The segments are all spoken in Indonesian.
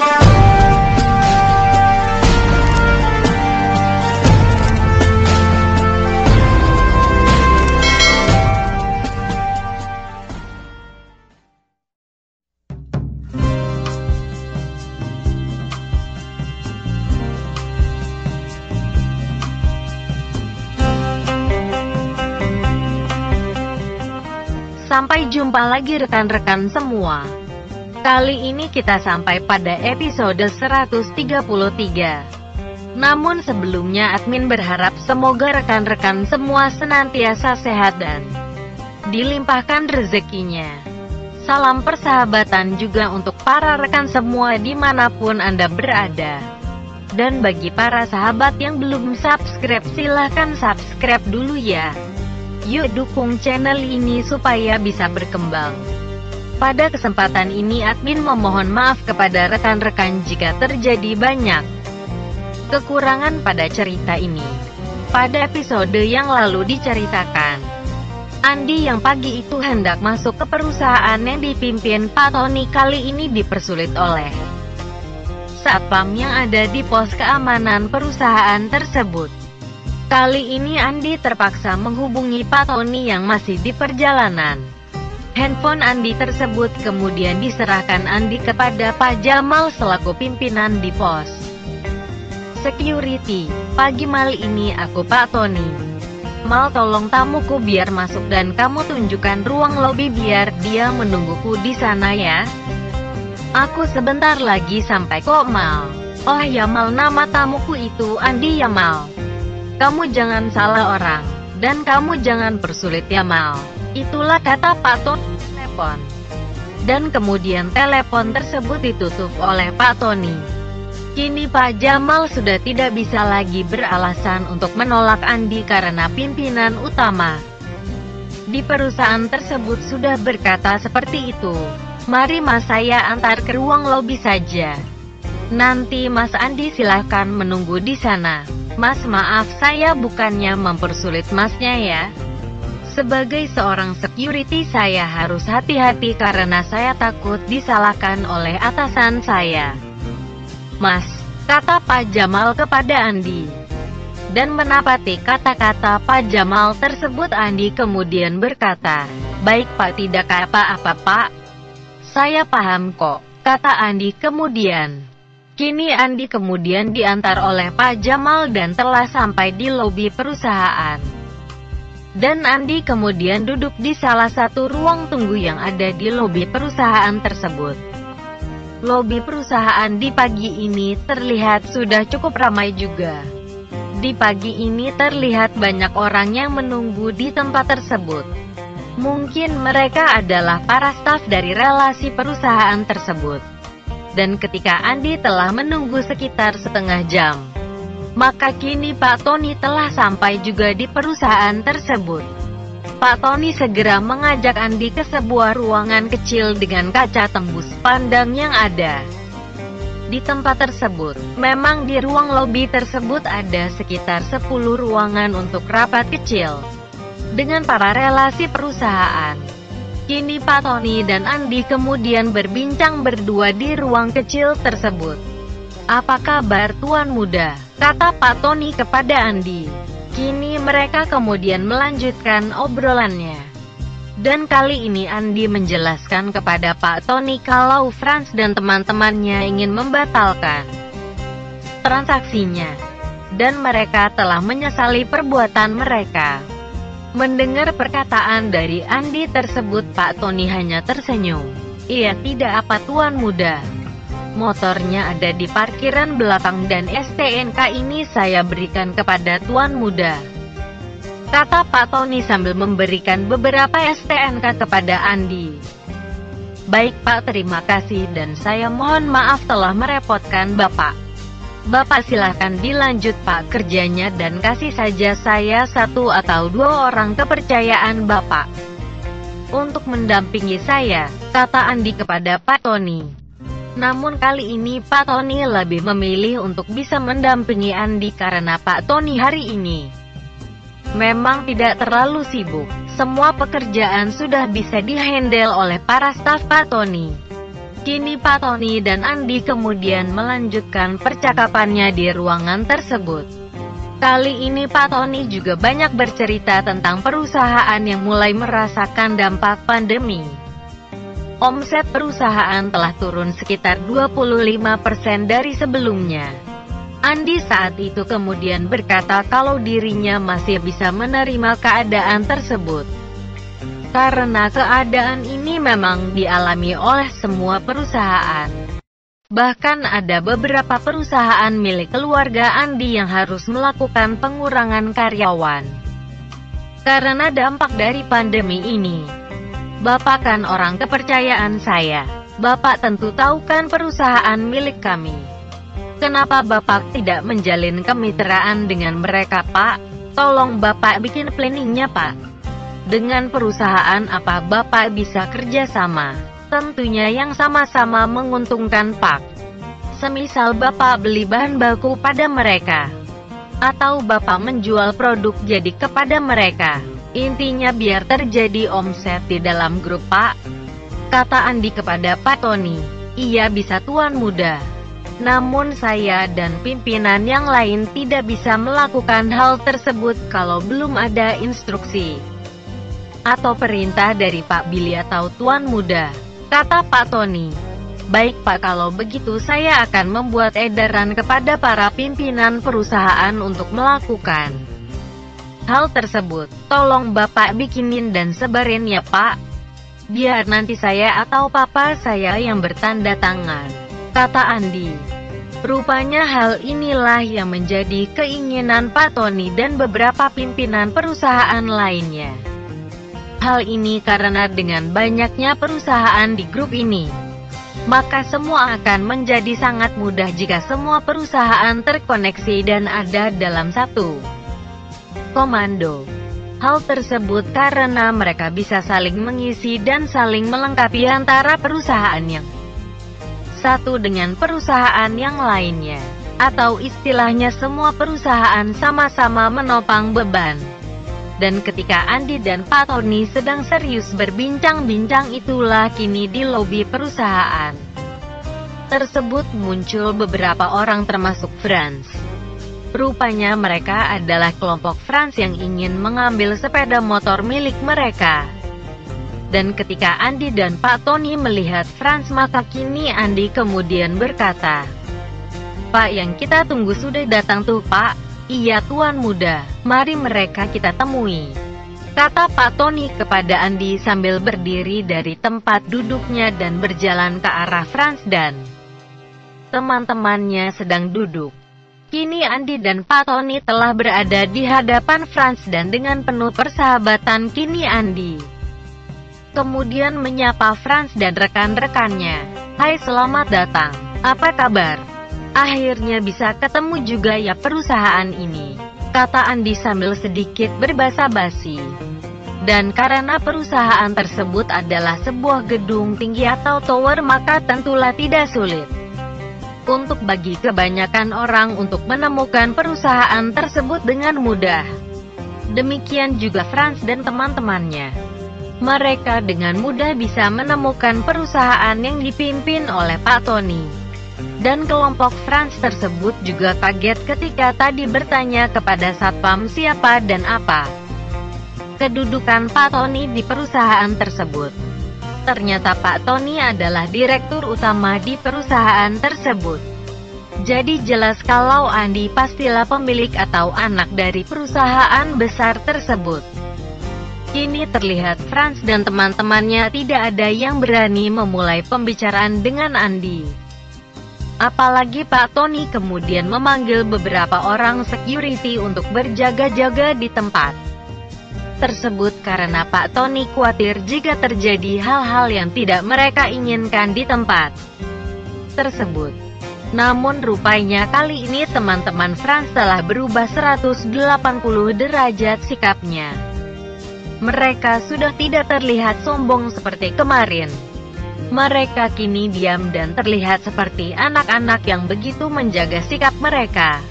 Sampai jumpa lagi rekan-rekan semua. Kali ini kita sampai pada episode 133. Namun sebelumnya admin berharap semoga rekan-rekan semua senantiasa sehat dan dilimpahkan rezekinya. Salam persahabatan juga untuk para rekan semua dimanapun Anda berada. Dan bagi para sahabat yang belum subscribe, silahkan subscribe dulu ya. Yuk dukung channel ini supaya bisa berkembang. Pada kesempatan ini admin memohon maaf kepada rekan-rekan jika terjadi banyak kekurangan pada cerita ini. Pada episode yang lalu diceritakan, Andi yang pagi itu hendak masuk ke perusahaan yang dipimpin Pak Tony kali ini dipersulit oleh satpam yang ada di pos keamanan perusahaan tersebut. Kali ini Andi terpaksa menghubungi Pak Tony yang masih di perjalanan. Handphone Andi tersebut kemudian diserahkan Andi kepada Pak Jamal selaku pimpinan di pos security. Pagi mal ini aku Pak Tony. Mal tolong tamuku biar masuk dan kamu tunjukkan ruang lobi biar dia menungguku di sana ya. Aku sebentar lagi sampai kok Mal. Oh ya Mal, nama tamuku itu Andi ya Mal. Kamu jangan salah orang, dan kamu jangan persulit ya Mal. Itulah kata Pak Tony telepon. Dan kemudian telepon tersebut ditutup oleh Pak Tony. Kini Pak Jamal sudah tidak bisa lagi beralasan untuk menolak Andi karena pimpinan utama di perusahaan tersebut sudah berkata seperti itu. Mari Mas, saya antar ke ruang lobi saja. Nanti Mas Andi silahkan menunggu di sana. Mas, maaf saya bukannya mempersulit Masnya ya. Sebagai seorang security saya harus hati-hati karena saya takut disalahkan oleh atasan saya. Mas, kata Pak Jamal kepada Andi. Dan menapati kata-kata Pak Jamal tersebut Andi kemudian berkata, baik Pak, tidak apa-apa Pak. Saya paham kok, kata Andi kemudian. Kini Andi kemudian diantar oleh Pak Jamal dan telah sampai di lobi perusahaan. Dan Andi kemudian duduk di salah satu ruang tunggu yang ada di lobi perusahaan tersebut. Lobi perusahaan di pagi ini terlihat sudah cukup ramai juga. Di pagi ini terlihat banyak orang yang menunggu di tempat tersebut. Mungkin mereka adalah para staf dari relasi perusahaan tersebut. Dan ketika Andi telah menunggu sekitar setengah jam, maka kini Pak Tony telah sampai juga di perusahaan tersebut. Pak Tony segera mengajak Andi ke sebuah ruangan kecil dengan kaca tembus pandang yang ada di tempat tersebut. Memang di ruang lobi tersebut ada sekitar 10 ruangan untuk rapat kecil dengan para relasi perusahaan. Kini Pak Tony dan Andi kemudian berbincang berdua di ruang kecil tersebut. Apa kabar Tuan Muda? Kata Pak Tony kepada Andi. Kini mereka kemudian melanjutkan obrolannya. Dan kali ini Andi menjelaskan kepada Pak Tony kalau Franz dan teman-temannya ingin membatalkan transaksinya. Dan mereka telah menyesali perbuatan mereka. Mendengar perkataan dari Andi tersebut Pak Tony hanya tersenyum. Iya, tidak apa Tuan Muda. Motornya ada di parkiran belakang dan STNK ini saya berikan kepada Tuan Muda. Kata Pak Tony sambil memberikan beberapa STNK kepada Andi. Baik Pak, terima kasih dan saya mohon maaf telah merepotkan Bapak. Bapak silahkan dilanjut Pak kerjanya dan kasih saja saya 1 atau 2 orang kepercayaan Bapak untuk mendampingi saya, kata Andi kepada Pak Tony. Namun kali ini Pak Tony lebih memilih untuk bisa mendampingi Andi karena Pak Tony hari ini memang tidak terlalu sibuk. Semua pekerjaan sudah bisa dihandle oleh para staf Pak Tony. Kini Pak Tony dan Andi kemudian melanjutkan percakapannya di ruangan tersebut. Kali ini Pak Tony juga banyak bercerita tentang perusahaan yang mulai merasakan dampak pandemi. Omset perusahaan telah turun sekitar 25% dari sebelumnya. Andi saat itu kemudian berkata kalau dirinya masih bisa menerima keadaan tersebut. Karena keadaan ini memang dialami oleh semua perusahaan. Bahkan ada beberapa perusahaan milik keluarga Andi yang harus melakukan pengurangan karyawan. Karena dampak dari pandemi ini. Bapak kan orang kepercayaan saya. Bapak tentu tahu kan perusahaan milik kami. Kenapa Bapak tidak menjalin kemitraan dengan mereka, Pak? Tolong Bapak bikin planningnya, Pak. Dengan perusahaan apa Bapak bisa kerjasama? Tentunya yang sama-sama menguntungkan, Pak. Semisal Bapak beli bahan baku pada mereka. Atau Bapak menjual produk jadi kepada mereka. Intinya biar terjadi omset di dalam grup, Pak. Kata Andi kepada Pak Tony. Iya bisa Tuan Muda. Namun saya dan pimpinan yang lain tidak bisa melakukan hal tersebut kalau belum ada instruksi atau perintah dari Pak Billy atau Tuan Muda. Kata Pak Tony. Baik Pak, kalau begitu saya akan membuat edaran kepada para pimpinan perusahaan untuk melakukan hal tersebut. Tolong Bapak bikinin dan sebarin ya Pak. Biar nanti saya atau papa saya yang bertanda tangan. Kata Andi. Rupanya hal inilah yang menjadi keinginan Pak Tony dan beberapa pimpinan perusahaan lainnya. Hal ini karena dengan banyaknya perusahaan di grup ini, maka semua akan menjadi sangat mudah jika semua perusahaan terkoneksi dan ada dalam satu komando. Hal tersebut karena mereka bisa saling mengisi dan saling melengkapi antara perusahaan yang satu dengan perusahaan yang lainnya. Atau istilahnya semua perusahaan sama-sama menopang beban. Dan ketika Andi dan Pak Tony sedang serius berbincang-bincang itulah kini di lobi perusahaan tersebut muncul beberapa orang termasuk Franz. Rupanya mereka adalah kelompok Franz yang ingin mengambil sepeda motor milik mereka. Dan ketika Andi dan Pak Tony melihat Franz maka kini Andi kemudian berkata, Pak, yang kita tunggu sudah datang tuh Pak. Iya Tuan Muda, mari mereka kita temui. Kata Pak Tony kepada Andi sambil berdiri dari tempat duduknya dan berjalan ke arah Franz dan teman-temannya sedang duduk. Kini Andi dan Pak Tony telah berada di hadapan Franz dan dengan penuh persahabatan kini Andi kemudian menyapa Franz dan rekan-rekannya. Hai, selamat datang. Apa kabar? Akhirnya bisa ketemu juga ya perusahaan ini. Kata Andi sambil sedikit berbasa-basi. Dan karena perusahaan tersebut adalah sebuah gedung tinggi atau tower maka tentulah tidak sulit untuk bagi kebanyakan orang untuk menemukan perusahaan tersebut dengan mudah. Demikian juga Franz dan teman-temannya. Mereka dengan mudah bisa menemukan perusahaan yang dipimpin oleh Pak Tony. Dan kelompok Franz tersebut juga kaget ketika tadi bertanya kepada satpam siapa dan apa kedudukan Pak Tony di perusahaan tersebut. Ternyata Pak Tony adalah direktur utama di perusahaan tersebut. Jadi jelas kalau Andi pastilah pemilik atau anak dari perusahaan besar tersebut. Kini terlihat Franz dan teman-temannya tidak ada yang berani memulai pembicaraan dengan Andi. Apalagi Pak Tony kemudian memanggil beberapa orang security untuk berjaga-jaga di tempat tersebut karena Pak Tony khawatir jika terjadi hal-hal yang tidak mereka inginkan di tempat tersebut. Namun rupanya kali ini teman-teman Franz telah berubah 180 derajat sikapnya. Mereka sudah tidak terlihat sombong seperti kemarin. Mereka kini diam dan terlihat seperti anak-anak yang begitu menjaga sikap mereka.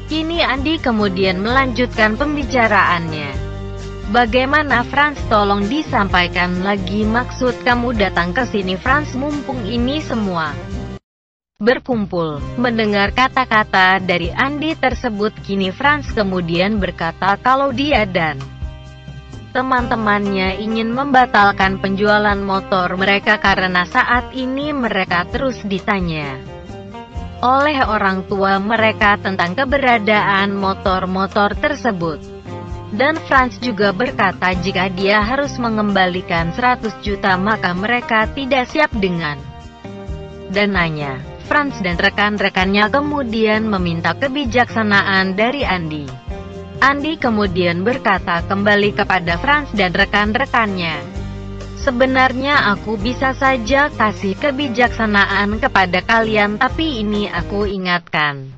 Kini Andi kemudian melanjutkan pembicaraannya. Bagaimana Franz, tolong disampaikan lagi maksud kamu datang ke sini Franz, mumpung ini semua berkumpul. Mendengar kata-kata dari Andi tersebut, kini Franz kemudian berkata kalau dia dan teman-temannya ingin membatalkan penjualan motor mereka karena saat ini mereka terus ditanya oleh orang tua mereka tentang keberadaan motor-motor tersebut. Dan Franz juga berkata jika dia harus mengembalikan 100 juta maka mereka tidak siap dengan dananya. Franz dan rekan-rekannya kemudian meminta kebijaksanaan dari Andi. Andi kemudian berkata kembali kepada Franz dan rekan-rekannya, sebenarnya aku bisa saja kasih kebijaksanaan kepada kalian, tapi ini aku ingatkan.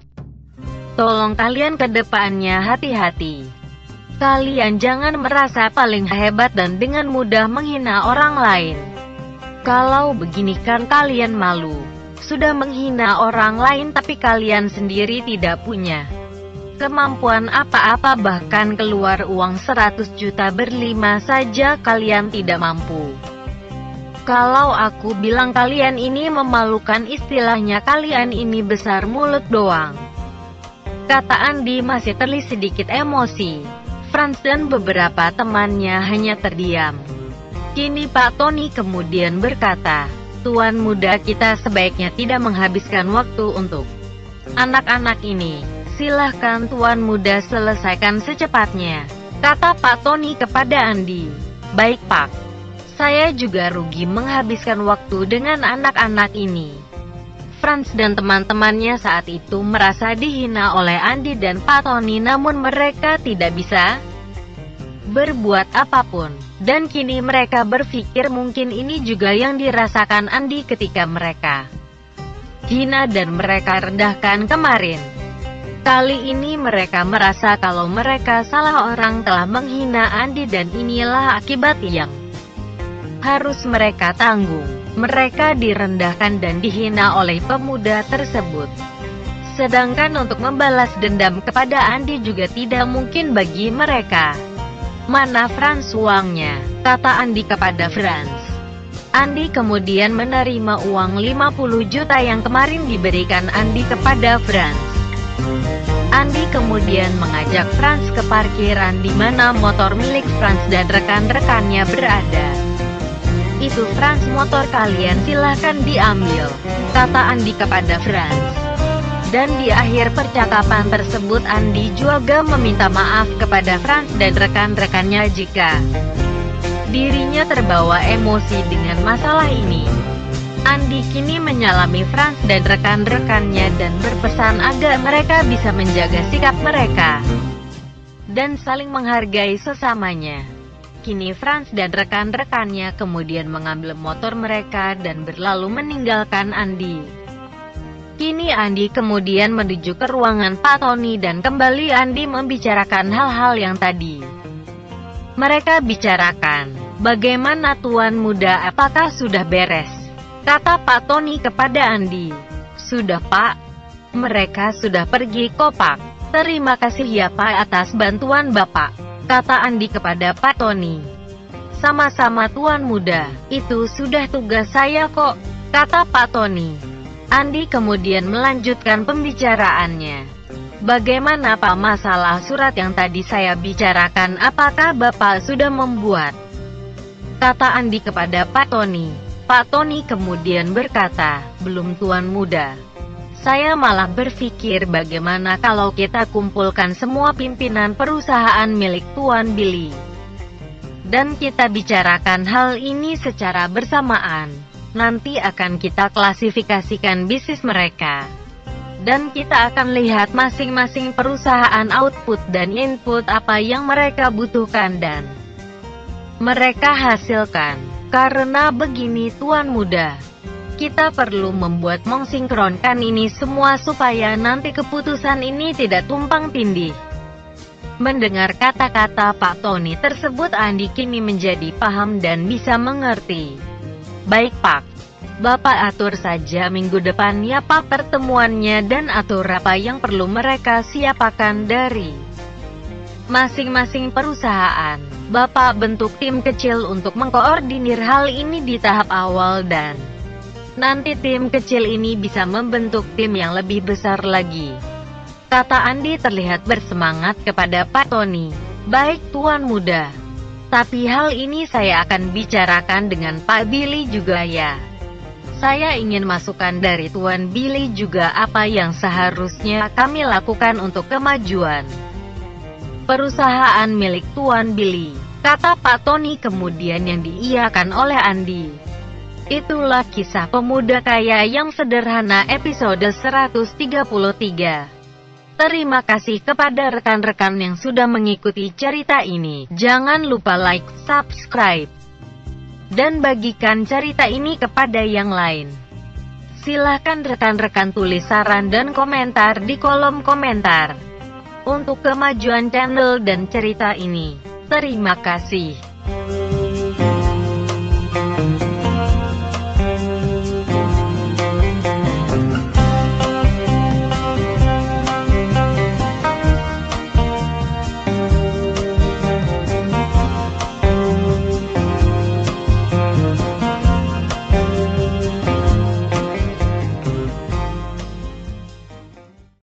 Tolong kalian ke depannya hati-hati. Kalian jangan merasa paling hebat dan dengan mudah menghina orang lain. Kalau begini kan kalian malu. Sudah menghina orang lain tapi kalian sendiri tidak punya kemampuan apa-apa, bahkan keluar uang 100 juta berlima saja kalian tidak mampu. Kalau aku bilang kalian ini memalukan, istilahnya kalian ini besar mulut doang. Kata Andi masih terlihat sedikit emosi. Franz dan beberapa temannya hanya terdiam. Kini Pak Tony kemudian berkata, Tuan muda, kita sebaiknya tidak menghabiskan waktu untuk anak-anak ini. Silahkan Tuan muda selesaikan secepatnya, kata Pak Tony kepada Andi. Baik Pak, saya juga rugi menghabiskan waktu dengan anak-anak ini. Franz dan teman-temannya saat itu merasa dihina oleh Andi dan Pak Tony, namun mereka tidak bisa berbuat apapun. Dan kini mereka berpikir mungkin ini juga yang dirasakan Andi ketika mereka hina dan mereka rendahkan kemarin. Kali ini mereka merasa kalau mereka salah orang telah menghina Andi dan inilah akibat yang harus mereka tanggung. Mereka direndahkan dan dihina oleh pemuda tersebut. Sedangkan untuk membalas dendam kepada Andi juga tidak mungkin bagi mereka. Mana Franz uangnya? Kata Andi kepada Franz. Andi kemudian menerima uang 50 juta yang kemarin diberikan Andi kepada Franz. Andi kemudian mengajak Franz ke parkiran di mana motor milik Franz dan rekan-rekannya berada. Itu Franz, motor kalian silahkan diambil, kata Andi kepada Franz. Dan di akhir percakapan tersebut Andi juga meminta maaf kepada Franz dan rekan-rekannya jika dirinya terbawa emosi dengan masalah ini. Andi kini menyalami Franz dan rekan-rekannya dan berpesan agar mereka bisa menjaga sikap mereka dan saling menghargai sesamanya. Kini Franz dan rekan-rekannya kemudian mengambil motor mereka dan berlalu meninggalkan Andi. Kini Andi kemudian menuju ke ruangan Pak Tony dan kembali Andi membicarakan hal-hal yang tadi mereka bicarakan. Bagaimana Tuan muda, apakah sudah beres? Kata Pak Tony kepada Andi. Sudah Pak. Mereka sudah pergi kok Pak. Terima kasih ya Pak atas bantuan Bapak, kata Andi kepada Pak Tony. Sama-sama Tuan muda, itu sudah tugas saya kok, kata Pak Tony. Andi kemudian melanjutkan pembicaraannya. Bagaimana Pak masalah surat yang tadi saya bicarakan, apakah Bapak sudah membuat? Kata Andi kepada Pak Tony. Pak Tony kemudian berkata, belum Tuan muda. Saya malah berpikir bagaimana kalau kita kumpulkan semua pimpinan perusahaan milik Tuan Billy. Dan kita bicarakan hal ini secara bersamaan. Nanti akan kita klasifikasikan bisnis mereka. Dan kita akan lihat masing-masing perusahaan output dan input apa yang mereka butuhkan dan mereka hasilkan. Karena begini Tuan muda, kita perlu membuat mensinkronkan ini semua supaya nanti keputusan ini tidak tumpang tindih. Mendengar kata-kata Pak Tony tersebut, Andi kini menjadi paham dan bisa mengerti. Baik Pak, Bapak atur saja minggu depan ya Pak pertemuannya dan atur apa yang perlu mereka siapkan dari masing-masing perusahaan. Bapak bentuk tim kecil untuk mengkoordinir hal ini di tahap awal dan nanti tim kecil ini bisa membentuk tim yang lebih besar lagi. Kata Andi terlihat bersemangat kepada Pak Tony. Baik Tuan Muda. Tapi hal ini saya akan bicarakan dengan Pak Billy juga ya. Saya ingin masukan dari Tuan Billy juga apa yang seharusnya kami lakukan untuk kemajuan perusahaan milik Tuan Billy, kata Pak Tony kemudian yang diiyakan oleh Andi. Itulah kisah pemuda kaya yang sederhana episode 133. Terima kasih kepada rekan-rekan yang sudah mengikuti cerita ini. Jangan lupa like, subscribe, dan bagikan cerita ini kepada yang lain. Silahkan rekan-rekan tulis saran dan komentar di kolom komentar untuk kemajuan channel dan cerita ini. Terima kasih.